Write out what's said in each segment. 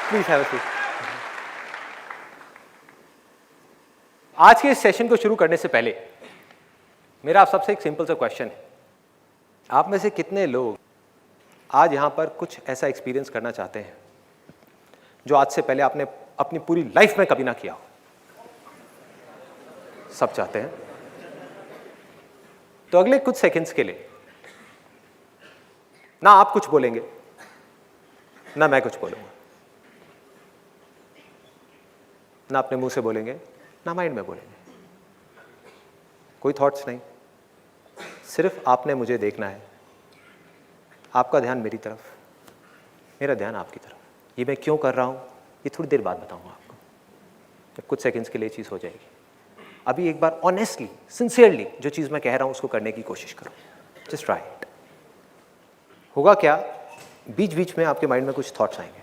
Please have a seat. आज के इस सेशन को शुरू करने से पहले मेरा आप सबसे एक सिंपल सा क्वेश्चन है। आप में से कितने लोग आज यहां पर कुछ ऐसा एक्सपीरियंस करना चाहते हैं जो आज से पहले आपने अपनी पूरी लाइफ में कभी ना किया हो? सब चाहते हैं। तो अगले कुछ सेकंड्स के लिए ना आप कुछ बोलेंगे ना मैं कुछ बोलूंगा, ना अपने मुंह से बोलेंगे ना माइंड में बोलेंगे, कोई थॉट्स नहीं, सिर्फ आपने मुझे देखना है। आपका ध्यान मेरी तरफ, मेरा ध्यान आपकी तरफ। ये मैं क्यों कर रहा हूं ये थोड़ी देर बाद बताऊंगा आपको, जब कुछ सेकंड्स के लिए चीज हो जाएगी। अभी एक बार ऑनेस्टली सिंसियरली जो चीज मैं कह रहा हूं उसको करने की कोशिश करो। Just try it. होगा क्या, बीच बीच में आपके माइंड में कुछ थॉट्स आएंगे,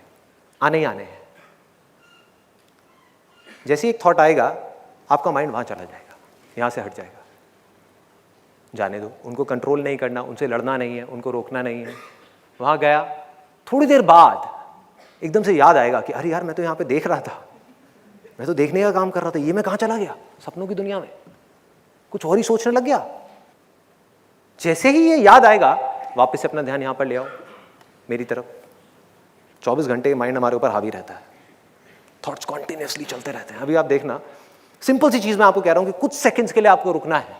आने ही आने हैं। जैसे एक थॉट आएगा आपका माइंड वहां चला जाएगा, यहां से हट जाएगा। जाने दो, उनको कंट्रोल नहीं करना, उनसे लड़ना नहीं है, उनको रोकना नहीं है। वहां गया, थोड़ी देर बाद एकदम से याद आएगा कि अरे यार मैं तो यहां पे देख रहा था, मैं तो देखने का काम कर रहा था, ये मैं कहां चला गया, सपनों की दुनिया में कुछ और ही सोचने लग गया। जैसे ही ये याद आएगा वापस से अपना ध्यान यहां पर ले आओ, मेरी तरफ। 24 घंटे माइंड हमारे ऊपर हावी रहता है, थॉट्स कॉन्टिन्यूसली चलते रहते हैं। अभी आप देखना, सिंपल सी चीज मैं आपको कह रहा हूं कि कुछ सेकंड्स के लिए आपको रुकना है।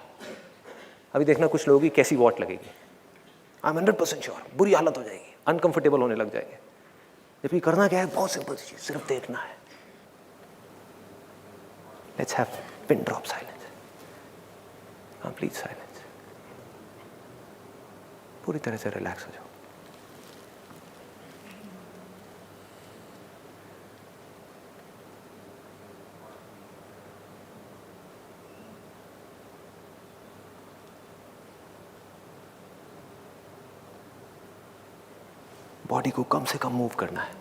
अभी देखना कुछ लोगों की कैसी वॉट लगेगी। आई एम 100% श्योर बुरी हालत हो जाएगी, अनकंफर्टेबल होने लग जाएंगे। जबकि करना क्या है, बहुत सिंपल सी चीज, सिर्फ देखना है। Let's have pin drop silence, complete silence. पूरी तरह से रिलैक्स हो जाओ। बॉडी को कम से कम मूव करना है,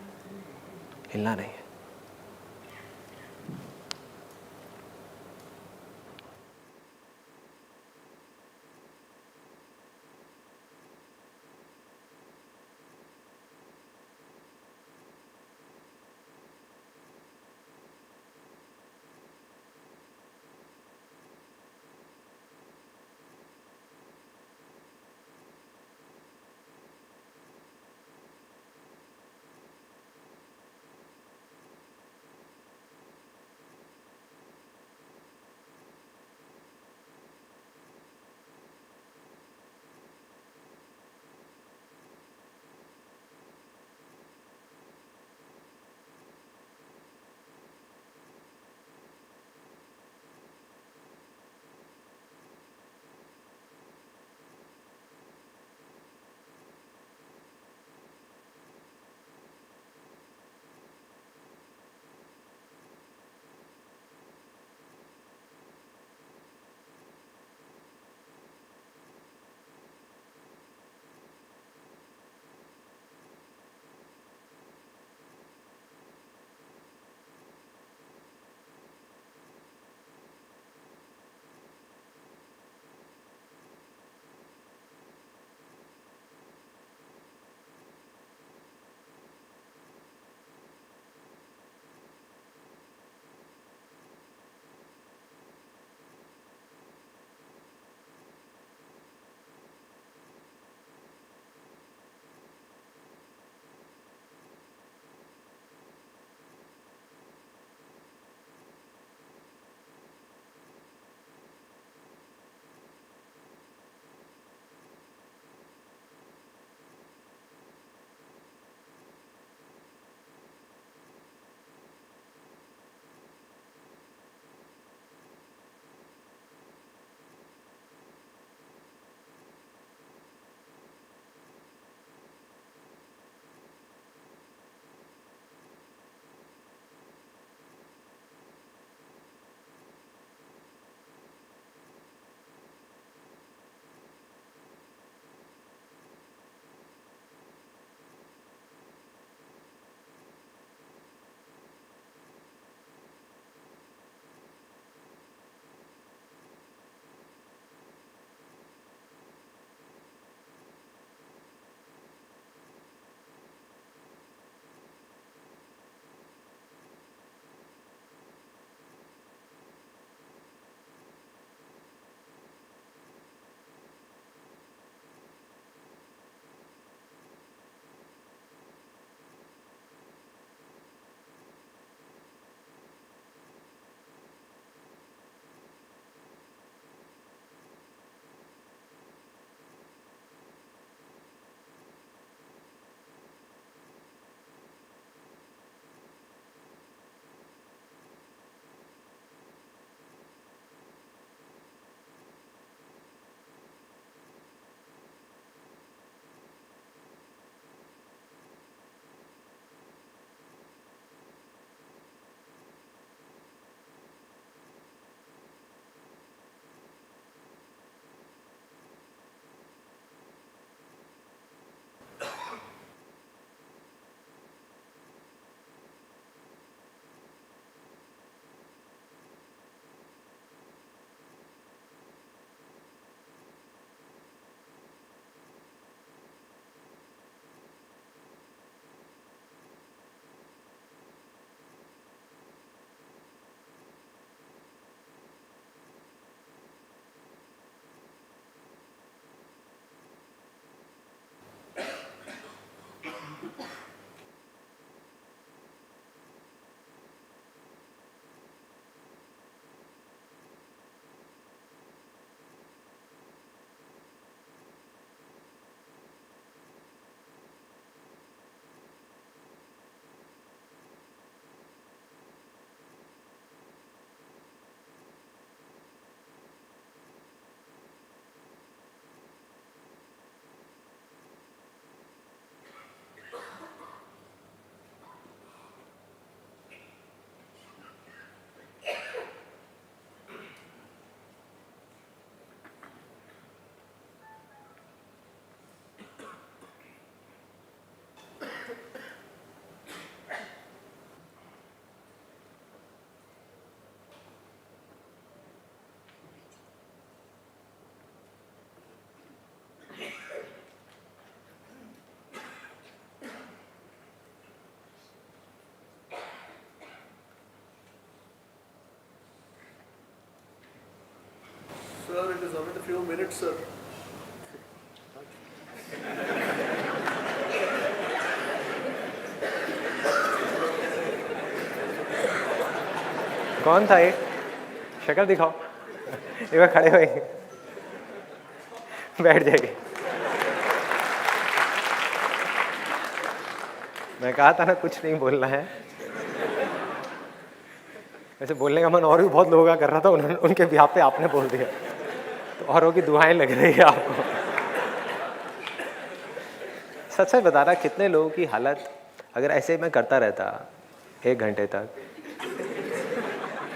हिलना नहीं है। Sir, it is only a few minutes, sir. कौन था ये? शक्ल दिखाओ। एक बार खड़े होएंगे, बैठ जाएंगे। मैं कहा था ना कुछ नहीं बोलना है। वैसे बोलने का मन और भी बहुत लोगों का कर रहा था, उन्होंने उनके बिहाफ पे आपने बोल दिया, तो औरों की दुआएं लग रही है आपको। सच सच बता रहा, कितने लोगों की हालत अगर ऐसे मैं करता रहता 1 घंटे तक,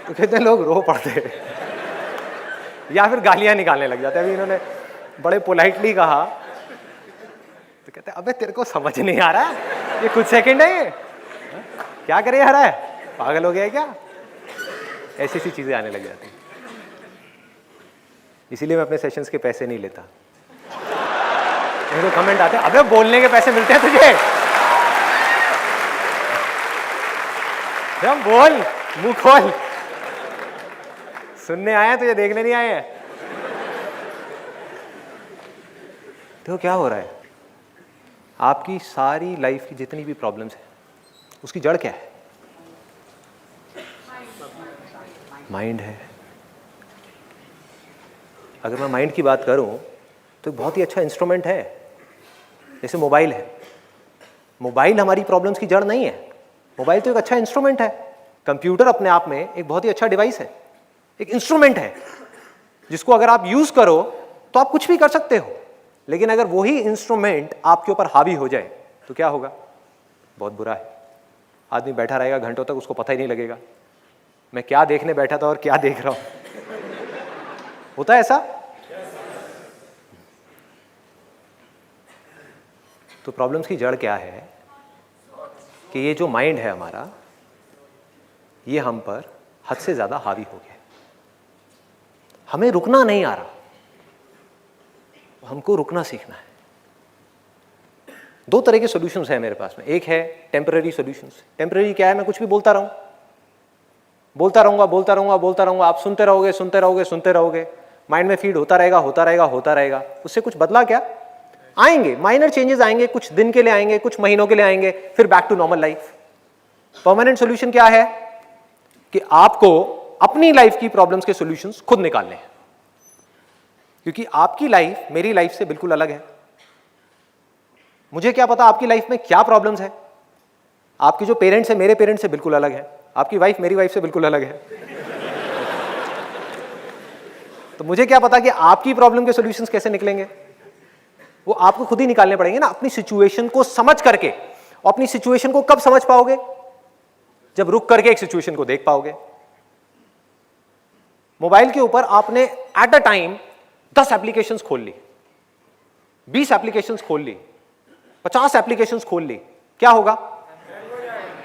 तो कितने लोग रो पड़ते या फिर गालियां निकालने लग जाते। अभी इन्होंने बड़े पोलाइटली कहा तो कहते अबे तेरे को समझ नहीं आ रहा, ये कुछ सेकंड है, ये क्या करे आ रहा है, पागल हो गया है क्या? ऐसी सी चीजें आने लग जाती। इसीलिए मैं अपने सेशंस के पैसे नहीं लेता। इनको कमेंट आते हैं, अबे बोलने के पैसे मिलते हैं तुझे, जब बोल, मुंह खोल। सुनने आए हैं तुझे देखने नहीं आए हैं। तो क्या हो रहा है? आपकी सारी लाइफ की जितनी भी प्रॉब्लम्स है उसकी जड़ क्या है? माइंड है। अगर मैं माइंड की बात करूं तो बहुत ही अच्छा इंस्ट्रूमेंट है। जैसे मोबाइल है, मोबाइल हमारी प्रॉब्लम्स की जड़ नहीं है, मोबाइल तो एक अच्छा इंस्ट्रूमेंट है। कंप्यूटर अपने आप में एक बहुत ही अच्छा डिवाइस है, एक इंस्ट्रूमेंट है जिसको अगर आप यूज करो तो आप कुछ भी कर सकते हो। लेकिन अगर वही इंस्ट्रूमेंट आपके ऊपर हावी हो जाए तो क्या होगा? बहुत बुरा है। आदमी बैठा रहेगा घंटों तक, उसको पता ही नहीं लगेगा मैं क्या देखने बैठा था और क्या देख रहा हूं। होता है ऐसा? तो प्रॉब्लम्स की जड़ क्या है कि ये जो माइंड है हमारा, ये हम पर हद से ज्यादा हावी हो गया। हमें रुकना नहीं आ रहा, हमको रुकना सीखना है। 2 तरह के सॉल्यूशंस हैं मेरे पास में। एक है टेम्पररी सॉल्यूशंस। टेम्पररी क्या है? मैं कुछ भी बोलता रहूं, बोलता रहूंगा, बोलता रहूंगा, बोलता रहूंगा, आप सुनते रहोगे, सुनते रहोगे, सुनते रहोगे, माइंड में फीड होता रहेगा, होता रहेगा, होता रहेगा। उससे कुछ बदला क्या? आएंगे माइनर चेंजेस, आएंगे कुछ दिन के लिए, आएंगे कुछ महीनों के लिए, आएंगे फिर back to normal life. Permanent solution क्या है कि आपको अपनी लाइफ की प्रॉब्लम्स के सॉल्यूशंस खुद निकालने हैं, क्योंकि आपकी लाइफ मेरी लाइफ से बिल्कुल अलग है। मुझे क्या पता आपकी लाइफ में क्या प्रॉब्लम्स है? आपके जो पेरेंट्स है मेरे पेरेंट्स से बिल्कुल अलग है, आपकी वाइफ मेरी वाइफ से बिल्कुल अलग है। तो मुझे क्या पता कि आपकी प्रॉब्लम के सॉल्यूशंस कैसे निकलेंगे? वो आपको खुद ही निकालने पड़ेंगे ना, अपनी सिचुएशन को समझ करके। और अपनी सिचुएशन को कब समझ पाओगे? जब रुक करके एक सिचुएशन को देख पाओगे। मोबाइल के ऊपर आपने एट अ टाइम 10 एप्लीकेशंस खोल ली, 20 एप्लीकेशंस खोल ली, 50 एप्लीकेशंस खोल ली, क्या होगा?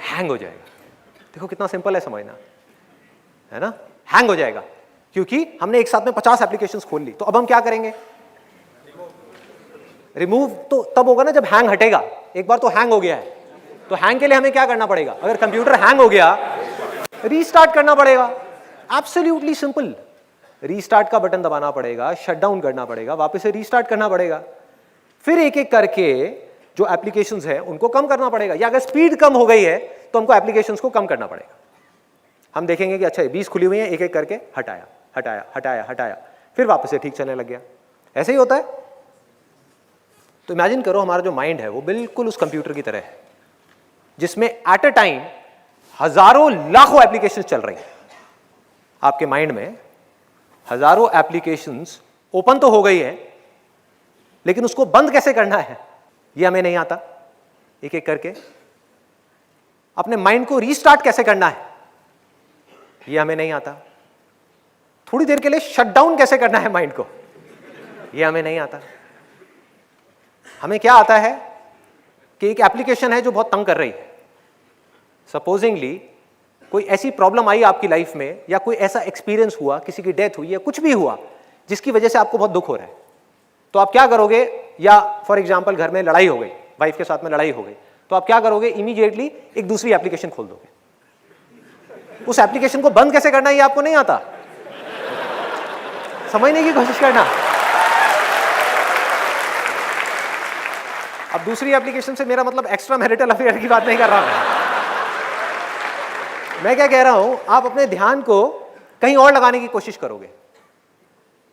हैंग हो जाएगा। देखो कितना सिंपल है समझना, है ना? हैंग हो जाएगा क्योंकि हमने एक साथ में 50 एप्लीकेशंस खोल ली। तो अब हम क्या करेंगे? रिमूव तो तब होगा ना जब हैंग हटेगा। एक बार तो हैंग हो गया है, तो हैंग के लिए हमें क्या करना पड़ेगा? अगर कंप्यूटर हैंग हो गया, रीस्टार्ट करना पड़ेगा। Absolutely simple. रीस्टार्ट का बटन दबाना पड़ेगा, शटडाउन करना पड़ेगा, वापस से रीस्टार्ट करना पड़ेगा, फिर एक एक करके जो एप्लीकेशंस है उनको कम करना पड़ेगा। या अगर स्पीड कम हो गई है तो हमको एप्लीकेशंस को कम करना पड़ेगा। हम देखेंगे कि अच्छा 20 खुली हुई है, एक एक करके हटाया, हटाया, हटाया, हटाया, फिर वापस से ठीक चलने लग गया। ऐसे ही होता है। तो इमेजिन करो हमारा जो माइंड है वो बिल्कुल उस कंप्यूटर की तरह है जिसमें एट अ टाइम हजारों लाखों एप्लीकेशंस चल रही हैं। आपके माइंड में हजारों एप्लीकेशंस ओपन तो हो गई है, लेकिन उसको बंद कैसे करना है ये हमें नहीं आता। एक एक करके अपने माइंड को रीस्टार्ट कैसे करना है ये हमें नहीं आता। थोड़ी देर के लिए शटडाउन कैसे करना है माइंड को ये हमें नहीं आता। हमें क्या आता है कि एक एप्लीकेशन है जो बहुत तंग कर रही है। सपोजिंगली कोई ऐसी प्रॉब्लम आई आपकी लाइफ में, या कोई ऐसा एक्सपीरियंस हुआ, किसी की डेथ हुई या कुछ भी हुआ जिसकी वजह से आपको बहुत दुख हो रहा है, तो आप क्या करोगे? या फॉर एग्जांपल घर में लड़ाई हो गई, वाइफ के साथ में लड़ाई हो गई, तो आप क्या करोगे? इमीडिएटली एक दूसरी एप्लीकेशन खोल दोगे। उस एप्लीकेशन को बंद कैसे करना है ये आपको नहीं आता। समझने की कोशिश करना। अब दूसरी एप्लीकेशन से मेरा मतलब एक्स्ट्रा मैरिटल अफेयर की बात नहीं कर रहा मैं क्या कह रहा हूं, आप अपने ध्यान को कहीं और लगाने की कोशिश करोगे।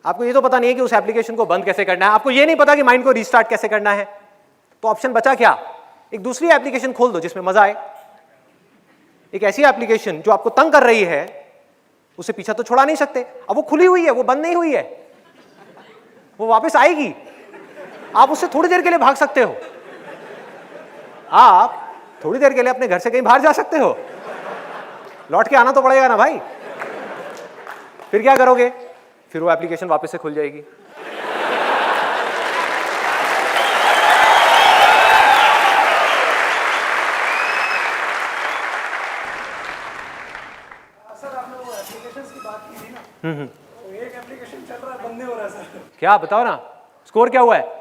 आपको ये तो पता नहीं है कि उस एप्लीकेशन को बंद कैसे करना है, आपको ये नहीं पता कि माइंड को रीस्टार्ट कैसे करना है, तो ऑप्शन बचा क्या? एक दूसरी एप्लीकेशन खोल दो जिसमें मजा आए। एक ऐसी एप्लीकेशन जो आपको तंग कर रही है, उसे पीछा तो छोड़ा नहीं सकते। अब वो खुली हुई है, वो बंद नहीं हुई है, वो वापस आएगी। आप उससे थोड़ी देर के लिए भाग सकते हो, आप थोड़ी देर के लिए अपने घर से कहीं बाहर जा सकते हो, लौट के आना तो पड़ेगा ना भाई। फिर क्या करोगे? फिर वो एप्लीकेशन वापस से खुल जाएगी। सर आपने वो एप्लीकेशंस की बात की थी ना, तो एक एप्लीकेशन चल रहा है, बंद नहीं हो रहा है सर। क्या बताओ ना, स्कोर क्या हुआ है?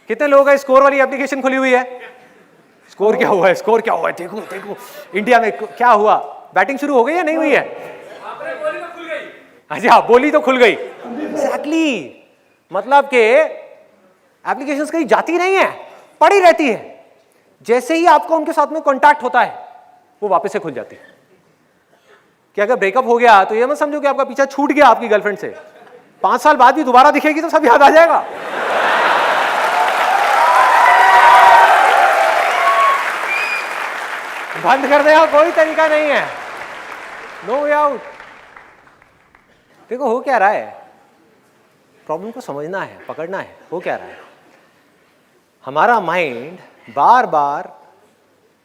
कितने लोगों का स्कोर वाली एप्लीकेशन खुली हुई है? स्कोर क्या हुआ है? स्कोर क्या हुआ है? देखो देखो इंडिया में क्या हुआ, बैटिंग शुरू हो गई या नहीं हुई है? बोली तो खुल गई। अच्छा, बोली तो खुल गई। एग्जैक्टली, मतलब कि एप्लीकेशंस कहीं जाती नहीं है, पड़ी रहती है। जैसे ही आपको उनके साथ में कांटेक्ट होता है, वो वापस से खुल जाती है। कि अगर ब्रेकअप हो गया तो ये मत समझो कि आपका पीछा छूट गया आपकी गर्लफ्रेंड से। 5 साल बाद भी दोबारा दिखेगी तो सब याद आ जाएगा। बंद करने का कोई तरीका नहीं है, नो वे आउट। देखो हो क्या रहा है, प्रॉब्लम को समझना है, पकड़ना है। हो क्या रहा है, हमारा माइंड बार बार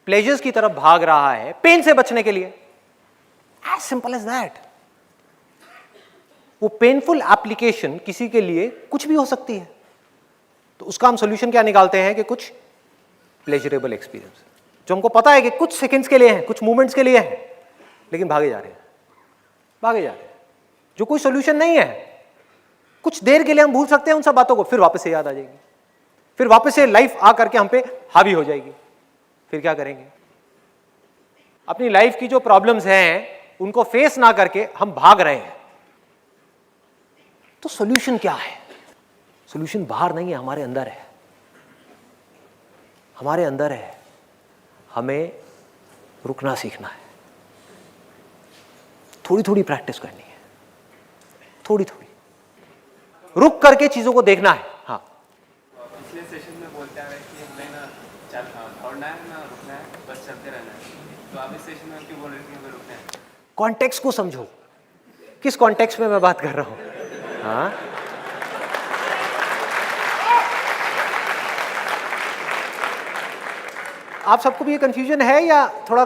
प्लेजर्स की तरफ भाग रहा है पेन से बचने के लिए। As simple as that. वो पेनफुल एप्लीकेशन किसी के लिए कुछ भी हो सकती है, तो उसका हम सोल्यूशन क्या निकालते हैं कि कुछ प्लेजरेबल एक्सपीरियंस, जो हमको पता है कि कुछ सेकंड्स के लिए है, कुछ मोमेंट्स के लिए है, लेकिन भागे जा रहे हैं, भागे जा रहे हैं, जो कोई सोल्यूशन नहीं है। कुछ देर के लिए हम भूल सकते हैं उन सब बातों को, फिर वापस से याद आ जाएगी, फिर वापस से लाइफ आ करके हम पे हावी हो जाएगी। फिर क्या करेंगे? अपनी लाइफ की जो प्रॉब्लम्स हैं उनको फेस ना करके हम भाग रहे हैं। तो सॉल्यूशन क्या है? सॉल्यूशन बाहर नहीं है, हमारे अंदर है, हमारे अंदर है। हमें रुकना सीखना है, थोड़ी थोड़ी प्रैक्टिस करनी है, थोड़ी थोड़ी रुक करके चीजों को देखना है। हाँ, पिछले सेशन में बोलते आ रहे कि हमें ना दौड़ना है ना रुकना है, बस चलते रहना है। तो आप इस सेशन में क्यों बोल रहे थे हमें रुकना है? कॉन्टेक्स्ट को समझो, किस कॉन्टेक्स्ट में मैं बात कर रहा हूं। हाँ, आप सबको भी ये कंफ्यूजन है या थोड़ा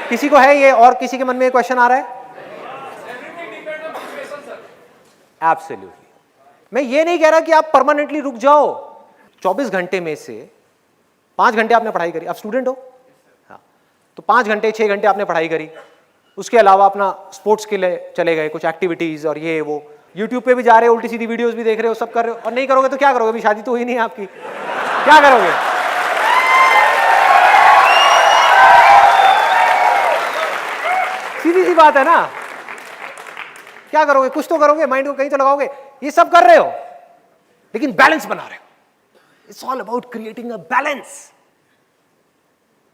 किसी को है ये, और किसी के मन में ये क्वेश्चन आ रहा है? एब्सोल्युटली। मैं ये नहीं कह रहा कि आप परमानेंटली रुक जाओ। 24 घंटे में से 5 घंटे आपने पढ़ाई करी, आप स्टूडेंट हो, हाँ, तो 5 घंटे 6 घंटे आपने पढ़ाई करी, उसके अलावा अपना स्पोर्ट्स के लिए चले गए, कुछ एक्टिविटीज और ये वो, यूट्यूब पे भी जा रहे हो, उल्टी सीधी वीडियोस भी देख रहे हो, सब कर रहे हो, और नहीं करोगे तो क्या करोगे? अभी शादी तो हुई नहीं है आपकी, क्या करोगे? सीधी सी बात है ना, क्या करोगे? कुछ तो करोगे, माइंड को कहीं तो लगाओगे। ये सब कर रहे हो लेकिन बैलेंस बना रहे हो। It's all about creating a balance.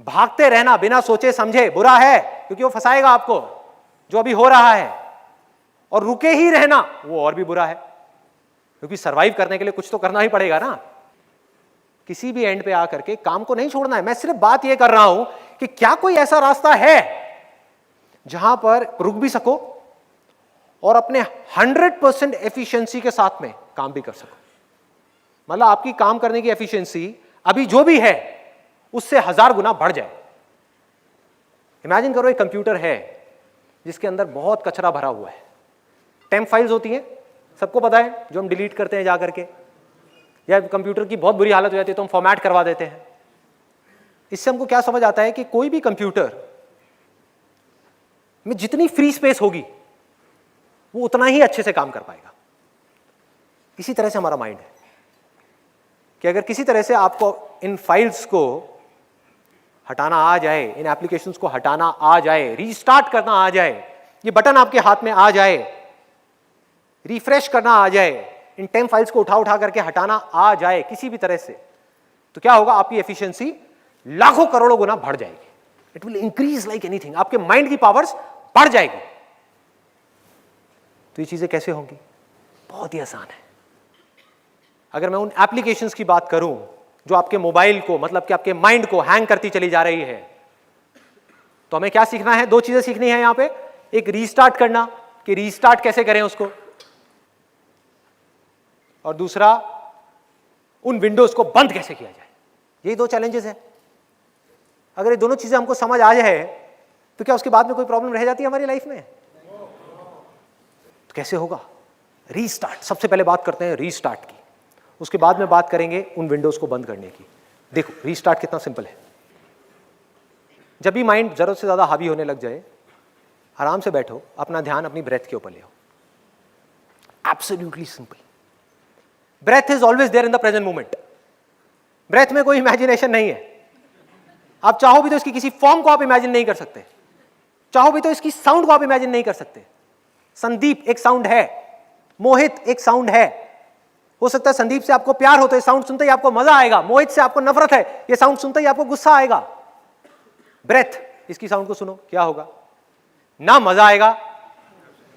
भागते रहना बिना सोचे समझे बुरा है, क्योंकि वो फंसाएगा आपको जो अभी हो रहा है, और रुके ही रहना वो और भी बुरा है, क्योंकि सरवाइव करने के लिए कुछ तो करना ही पड़ेगा ना। किसी भी एंड पे आकर के काम को नहीं छोड़ना है। मैं सिर्फ बात ये कर रहा हूं कि क्या कोई ऐसा रास्ता है जहां पर रुक भी सको और अपने 100% एफिशिएंसी के साथ में काम भी कर सको। मतलब आपकी काम करने की एफिशिएंसी अभी जो भी है उससे 1000 गुना बढ़ जाए। इमेजिन करो एक कंप्यूटर है जिसके अंदर बहुत कचरा भरा हुआ है। टेम्प फाइल्स होती हैं, सबको पता है, जो हम डिलीट करते हैं जा करके, या कंप्यूटर की बहुत बुरी हालत हो जाती है तो हम फॉर्मेट करवा देते हैं। इससे हमको क्या समझ आता है कि कोई भी कंप्यूटर में जितनी फ्री स्पेस होगी वो उतना ही अच्छे से काम कर पाएगा। इसी तरह से हमारा माइंड है कि अगर किसी तरह से आपको इन फाइल्स को हटाना आ जाए, इन एप्लीकेशंस को हटाना आ जाए, रीस्टार्ट करना आ जाए, ये बटन आपके हाथ में आ जाए, रिफ्रेश करना आ जाए, इन 10 फाइल्स को उठा उठा करके हटाना आ जाए किसी भी तरह से, तो क्या होगा, आपकी एफिशिएंसी लाखों करोड़ों गुना बढ़ जाएगी। It will increase like anything, आपके माइंड की पावर्स बढ़ जाएगी। तो ये चीजें कैसे होंगी? बहुत ही आसान है। अगर मैं उन एप्लीकेशंस की बात करूं जो आपके मोबाइल को, मतलब कि आपके माइंड को हैंग करती चली जा रही है, तो हमें क्या सीखना है? 2 चीजें सीखनी है यहां पे। एक रीस्टार्ट करना, कि रीस्टार्ट कैसे करें उसको, और दूसरा उन विंडोज को बंद कैसे किया जाए। यही 2 चैलेंजेस हैं। अगर ये दोनों चीजें हमको समझ आ जाए तो क्या उसके बाद में कोई प्रॉब्लम रह जाती है हमारी लाइफ में? तो कैसे होगा? रीस्टार्ट। सबसे पहले बात करते हैं रीस्टार्ट की, उसके बाद में बात करेंगे उन विंडोज को बंद करने की। देखो रीस्टार्ट कितना सिंपल है। जब भी माइंड जरूरत से ज्यादा हावी होने लग जाए, आराम से बैठो, अपना ध्यान अपनी ब्रेथ के ऊपर ले आओ। Absolutely simple. Breath is always there in the present moment. Breath में कोई इमेजिनेशन नहीं है। आप चाहो भी तो इसकी किसी फॉर्म को आप इमेजिन नहीं कर सकते, चाहो भी तो इसकी साउंड को आप इमेजिन नहीं कर सकते। संदीप एक साउंड है, मोहित एक साउंड है। हो सकता है संदीप से आपको प्यार हो तो ये साउंड सुनते ही आपको मजा आएगा, मोहित से आपको नफरत है, ये साउंड सुनते ही आपको गुस्सा आएगा। ब्रेथ, इसकी साउंड को सुनो, क्या होगा? ना मजा आएगा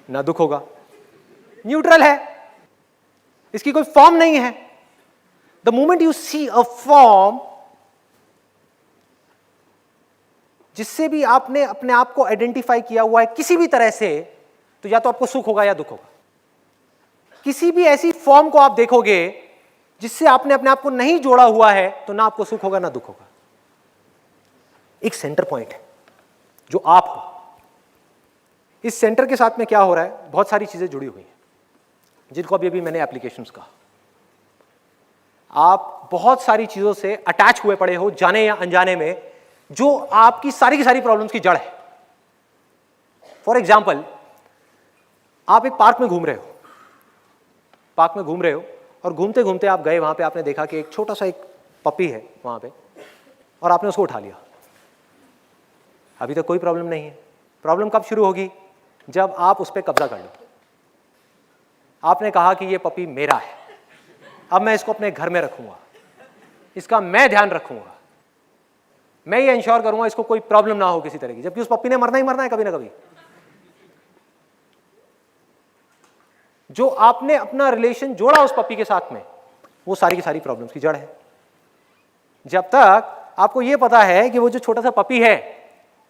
ना दुख होगा, न्यूट्रल है, इसकी कोई फॉर्म नहीं है। The moment you see a form जिससे भी आपने अपने आप को आइडेंटिफाई किया हुआ है किसी भी तरह से, तो या तो आपको सुख होगा या दुख होगा। किसी भी ऐसी फॉर्म को आप देखोगे जिससे आपने अपने आप को नहीं जोड़ा हुआ है, तो ना आपको सुख होगा ना दुख होगा। एक सेंटर पॉइंट है जो आप हो। इस सेंटर के साथ में क्या हो रहा है? बहुत सारी चीजें जुड़ी हुई हैं जिनको अभी मैंने एप्लीकेशंस कहा। आप बहुत सारी चीजों से अटैच हुए पड़े हो, जाने या अनजाने में, जो आपकी सारी की सारी प्रॉब्लम्स की जड़ है। फॉर एग्जाम्पल, आप एक पार्क में घूम रहे हो, पार्क में घूम रहे हो और घूमते घूमते आप गए, वहां पे आपने देखा कि एक छोटा सा एक पपी है वहां पे, और आपने उसको उठा लिया। अभी तक कोई प्रॉब्लम नहीं है। प्रॉब्लम कब शुरू होगी? जब आप उस पर कब्जा कर लो। आपने कहा कि ये पपी मेरा है, अब मैं इसको अपने घर में रखूंगा, इसका मैं ध्यान रखूंगा, मैं ये इंश्योर करूंगा इसको कोई प्रॉब्लम ना हो किसी तरह की, जबकि उस पप्पी ने मरना ही मरना है कभी ना कभी। जो आपने अपना रिलेशन जोड़ा उस पप्पी के साथ में, वो सारी की सारी प्रॉब्लम्स की जड़ है। जब तक आपको यह पता है कि वो जो छोटा सा पपी है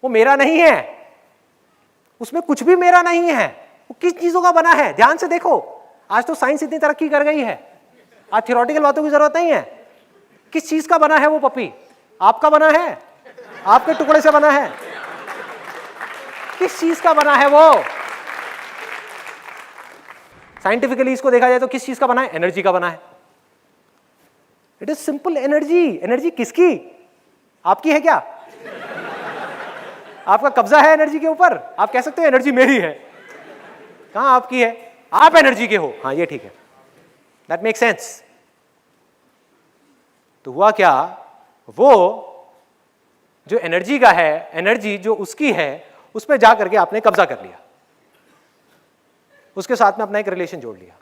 वो मेरा नहीं है, उसमें कुछ भी मेरा नहीं है, वो किस चीजों का बना है, ध्यान से देखो। आज तो साइंस इतनी तरक्की कर गई है, आज थियोरेटिकल बातों की जरूरत नहीं है। किस चीज का बना है वो पपी? आपका बना है, आपके टुकड़े से बना है। किस चीज का बना है वो? साइंटिफिकली इसको देखा जाए तो किस चीज का बना है? एनर्जी का बना है। It is simple, energy. Energy किसकी? आपकी है क्या? आपका कब्जा है एनर्जी के ऊपर? आप कह सकते हो एनर्जी मेरी है। कहां आपकी है? आप एनर्जी के हो। हाँ, ये ठीक है, दैट मेक सेंस। तो हुआ क्या, वो जो एनर्जी का है, एनर्जी जो उसकी है, उस पर जाकर के आपने कब्जा कर लिया, उसके साथ में अपना एक रिलेशन जोड़ लिया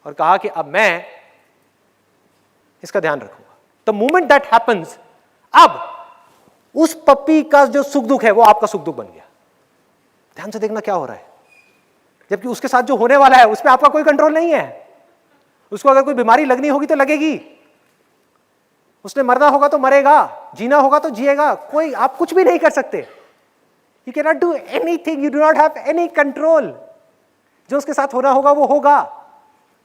और कहा कि अब मैं इसका ध्यान रखूंगा। द मोमेंट दैट हैपेंस, अब उस पप्पी का जो सुख दुख है वो आपका सुख दुख बन गया। ध्यान से देखना क्या हो रहा है। जबकि उसके साथ जो होने वाला है उस पर आपका कोई कंट्रोल नहीं है। उसको अगर कोई बीमारी लगनी होगी तो लगेगी, उसने मरना होगा तो मरेगा, जीना होगा तो जिएगा। कोई, आप कुछ भी नहीं कर सकते। You can not do anything, you do not have any control. जो उसके साथ होना होगा वो होगा,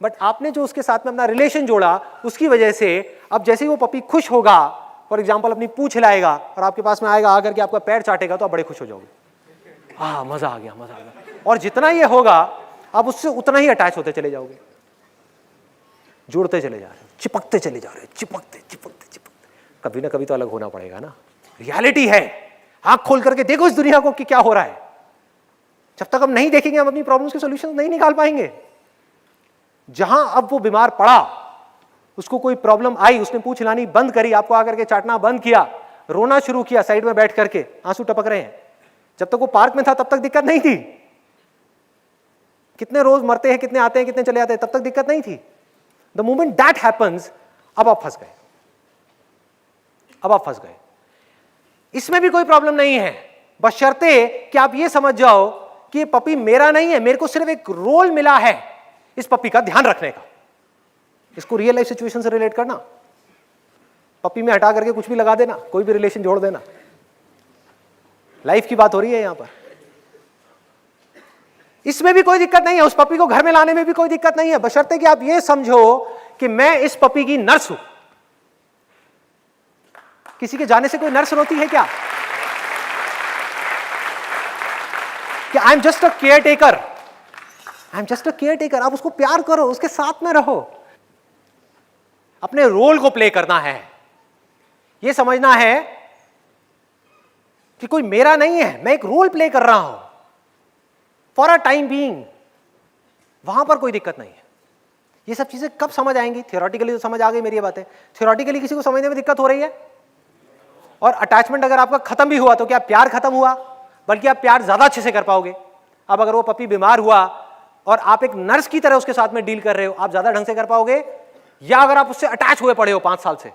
बट आपने जो उसके साथ में अपना रिलेशन जोड़ा, उसकी वजह से अब जैसे ही वो पपी खुश होगा, फॉर एग्जाम्पल अपनी पूंछ हिलाएगा और आपके पास में आएगा, आकर के आपका पैर चाटेगा, तो आप बड़े खुश हो जाओगे। हाँ, मजा आ गया, मजा आ गया। और जितना ये होगा आप उससे उतना ही अटैच होते चले जाओगे, जुड़ते चले जा रहे हो, चिपकते चले जा रहे हो, चिपकते चिपकते चिपकते। कभी ना कभी तो अलग होना पड़ेगा ना। रियलिटी है, आंख खोल करके देखो इस दुनिया को कि क्या हो रहा है। जब तक हम नहीं देखेंगे हम अपनी प्रॉब्लम्स के सॉल्यूशंस नहीं निकाल पाएंगे। जहां अब वो बीमार पड़ा, उसको कोई प्रॉब्लम आई, उसने पूंछ हिलानी बंद करी, आपको आकर के चाटना बंद किया, रोना शुरू किया साइड में बैठ करके, आंसू टपक रहे हैं। जब तक वो पार्क में था तब तक दिक्कत नहीं थी, कितने रोज मरते हैं, कितने आते हैं, कितने चले जाते हैं, तब तक दिक्कत नहीं थी। द मोमेंट दैट हैपन्स, अब आप फंस गए, अब आप फंस गए। इसमें भी कोई प्रॉब्लम नहीं है, बशर्ते कि आप ये समझ जाओ कि ये पपी मेरा नहीं है, मेरे को सिर्फ एक रोल मिला है इस पपी का ध्यान रखने का। इसको रियल लाइफ सिचुएशन से रिलेट करना, पपी में हटा करके कुछ भी लगा देना, कोई भी रिलेशन जोड़ देना। लाइफ की बात हो रही है यहां पर। इसमें भी कोई दिक्कत नहीं है, उस पपी को घर में लाने में भी कोई दिक्कत नहीं है, बशर्ते कि आप ये समझो कि मैं इस पपी की नर्स हूं। किसी के जाने से कोई नर्स रोती है क्या? कि I am just a care taker, I am just a care taker. आप उसको प्यार करो, उसके साथ में रहो, अपने रोल को प्ले करना है। यह समझना है कि कोई मेरा नहीं है, मैं एक रोल प्ले कर रहा हूं फॉर अ टाइम बीइंग, वहां पर कोई दिक्कत नहीं है। ये सब चीजें कब समझ आएंगी? थियोरेटिकली तो समझ आ गई मेरी ये बातें, थियोरेटिकली किसी को समझने में दिक्कत हो रही है। और अटैचमेंट अगर आपका खत्म भी हुआ तो क्या प्यार खत्म हुआ? बल्कि आप प्यार ज्यादा अच्छे से कर पाओगे। अब अगर वो पपी बीमार हुआ और आप एक नर्स की तरह उसके साथ में डील कर रहे हो, आप ज्यादा ढंग से कर पाओगे? या अगर आप उससे अटैच हुए पड़े हो 5 साल से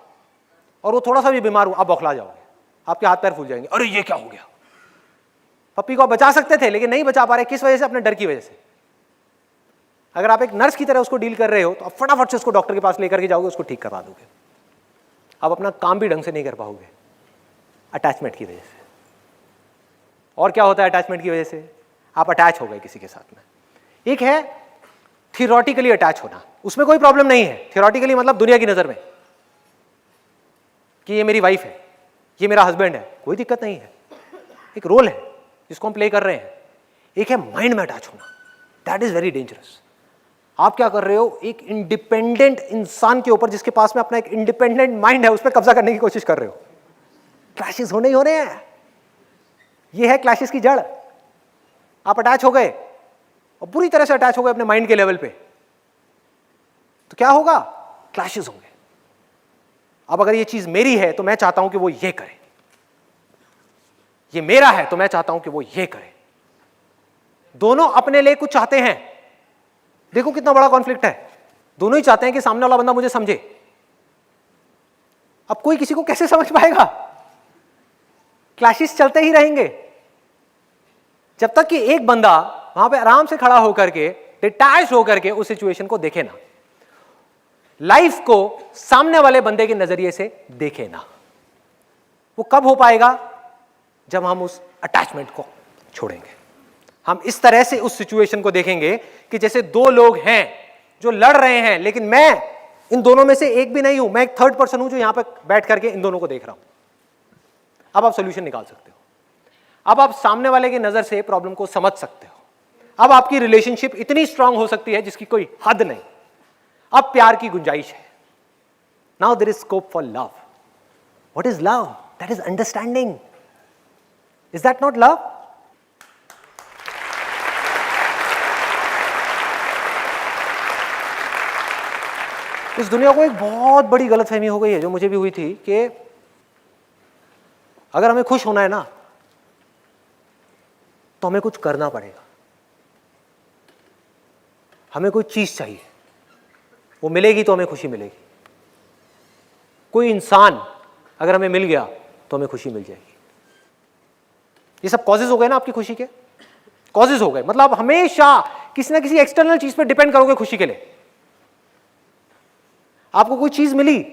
और वो थोड़ा सा भी बीमार हुआ, आप बौखला जाओगे, आपके हाथ पैर फूल जाएंगे, अरे ये क्या हो गया। पपी को आप बचा सकते थे लेकिन नहीं बचा पा रहे, किस वजह से? अपने डर की वजह से। अगर आप एक नर्स की तरह उसको डील कर रहे हो तो आप फटाफट से उसको डॉक्टर के पास लेकर के जाओगे, उसको ठीक करवा दोगे। आप अपना काम भी ढंग से नहीं कर पाओगे अटैचमेंट की वजह से। और क्या होता है अटैचमेंट की वजह से? आप अटैच हो गए किसी के साथ में। एक है थियोरेटिकली अटैच होना, उसमें कोई प्रॉब्लम नहीं है। थियोरेटिकली मतलब दुनिया की नजर में कि ये मेरी वाइफ है, ये मेरा हस्बैंड है, कोई दिक्कत नहीं है, एक रोल है जिसको हम प्ले कर रहे हैं। एक है माइंड में अटैच होना, दैट इज वेरी डेंजरस। आप क्या कर रहे हो? एक इंडिपेंडेंट इंसान के ऊपर, जिसके पास में अपना एक इंडिपेंडेंट माइंड है, उस पर कब्जा करने की कोशिश कर रहे हो। क्लैशेस होने ही होने हैं, ये है क्लैशेस की जड़। आप अटैच हो गए और पूरी तरह से अटैच हो गए अपने माइंड के लेवल पे, तो क्या होगा? क्लैशेस होंगे। अब अगर ये चीज मेरी है तो मैं चाहता हूं कि वो ये करे, ये मेरा है तो मैं चाहता हूं कि वो ये करे। दोनों अपने लिए कुछ चाहते हैं। देखो कितना बड़ा कॉन्फ्लिक्ट है, दोनों ही चाहते हैं कि सामने वाला बंदा मुझे समझे। अब कोई किसी को कैसे समझ पाएगा? क्लैशेस चलते ही रहेंगे जब तक कि एक बंदा वहां पे आराम से खड़ा होकर के, डिटैच होकर के उस सिचुएशन को देखे ना, लाइफ को सामने वाले बंदे के नजरिए से देखे ना। वो कब हो पाएगा? जब हम उस अटैचमेंट को छोड़ेंगे। हम इस तरह से उस सिचुएशन को देखेंगे कि जैसे दो लोग हैं जो लड़ रहे हैं, लेकिन मैं इन दोनों में से एक भी नहीं हूं, मैं एक थर्ड पर्सन हूं जो यहां पर बैठ करके इन दोनों को देख रहा हूं। अब आप सॉल्यूशन निकाल सकते हो, अब आप सामने वाले की नजर से प्रॉब्लम को समझ सकते हो। अब आपकी रिलेशनशिप इतनी स्ट्रांग हो सकती है जिसकी कोई हद नहीं। अब प्यार की गुंजाइश है। Now there is scope for love. What is love? That is understanding. Is that not love? इस दुनिया को एक बहुत बड़ी गलतफहमी हो गई है, जो मुझे भी हुई थी, कि अगर हमें खुश होना है ना तो हमें कुछ करना पड़ेगा, हमें कोई चीज चाहिए, वो मिलेगी तो हमें खुशी मिलेगी। कोई इंसान अगर हमें मिल गया तो हमें खुशी मिल जाएगी। ये सब कॉजेज हो गए ना आपकी खुशी के, कॉजेज हो गए। मतलब हमेशा किसी ना किसी एक्सटर्नल चीज पे डिपेंड करोगे खुशी के लिए। आपको कोई चीज मिली,